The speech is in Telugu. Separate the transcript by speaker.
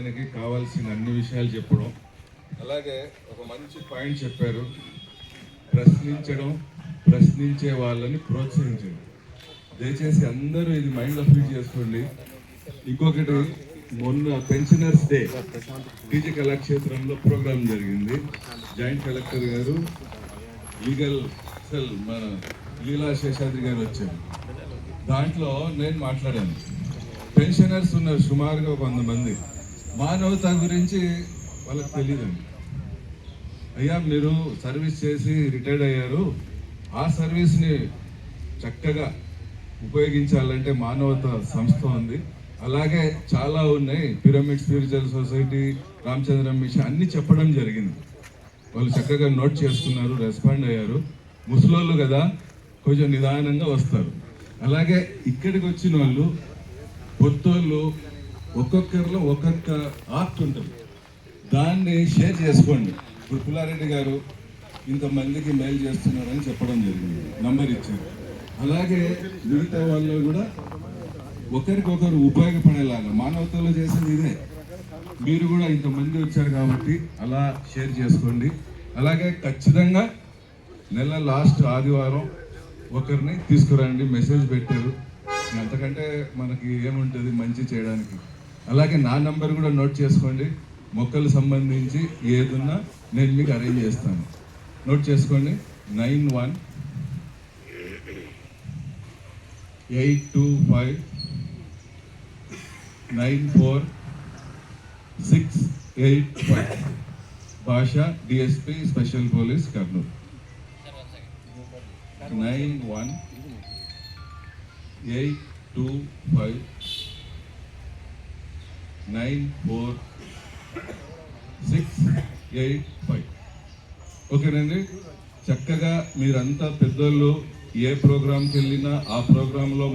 Speaker 1: సమాజానికి కావాల్సిన అన్ని విషయాలు చెప్పడం, అలాగే ఒక మంచి పాయింట్ చెప్పారు, ప్రశ్నించడం, ప్రశ్నించే వాళ్ళని ప్రోత్సహించడం. దయచేసి అందరూ ఇది మైండ్లో ఫీట్ చేసుకోండి. ఇంకొకటి, మొన్న పెన్షనర్స్ డే టీజీ కళాక్షేత్రంలో ప్రోగ్రాం జరిగింది. జాయింట్ కలెక్టర్ గారు, లీగల్ సెల్ మన లీలా శేషాద్రి గారు వచ్చారు. దాంట్లో నేను మాట్లాడాను. పెన్షనర్స్ ఉన్నారు సుమారుగా 100 మంది. మానవత గురించి వాళ్ళకి తెలియదండి. అయ్యా, మీరు సర్వీస్ చేసి రిటైర్డ్ అయ్యారు, ఆ సర్వీస్ని చక్కగా ఉపయోగించాలంటే మానవత సంస్థ ఉంది, అలాగే చాలా ఉన్నాయి, pyramid spiritual society, Ramachandram mission అన్ని చెప్పడం జరిగింది. వాళ్ళు చక్కగా నోట్ చేసుకున్నారు, రెస్పాండ్ అయ్యారు. ముసలోళ్ళు కదా, కొంచెం నిదానంగా వస్తారు. అలాగే ఇక్కడికి వచ్చిన వాళ్ళు కొత్తోళ్ళు, ఒక్కొక్కరిలో ఒక్కొక్క ఆర్ట్ ఉంటుంది, దాన్ని షేర్ చేసుకోండి. ఇప్పుడు పుల్లారెడ్డి గారు ఇంతమందికి మెయిల్ చేస్తున్నారని చెప్పడం జరిగింది, నంబర్ ఇచ్చారు. అలాగే మిగతా వాళ్ళు కూడా ఒకరికొకరు ఉపయోగపడేలాగా మానవతలో చేసింది ఇదే. మీరు కూడా ఇంతమంది వచ్చారు కాబట్టి అలా షేర్ చేసుకోండి. అలాగే ఖచ్చితంగా నెల లాస్ట్ ఆదివారం ఒకరిని తీసుకురండి, మెసేజ్ పెట్టారు. అంతకంటే మనకి ఏముంటుంది మంచి చేయడానికి. అలాగే నా నంబర్ కూడా నోట్ చేసుకోండి, మొక్కలు సంబంధించి ఏదున్నా నేను మీకు అరేంజ్ చేస్తాను. నోట్ చేసుకోండి, 9182594685. భాష, డిఎస్పీ, స్పెషల్ పోలీస్, కర్నూలు. 9182594685. ఓకేనండి. చక్కగా మీరంతా పెద్దోళ్ళు ఏ ప్రోగ్రాంకి వెళ్ళినా ఆ ప్రోగ్రాంలో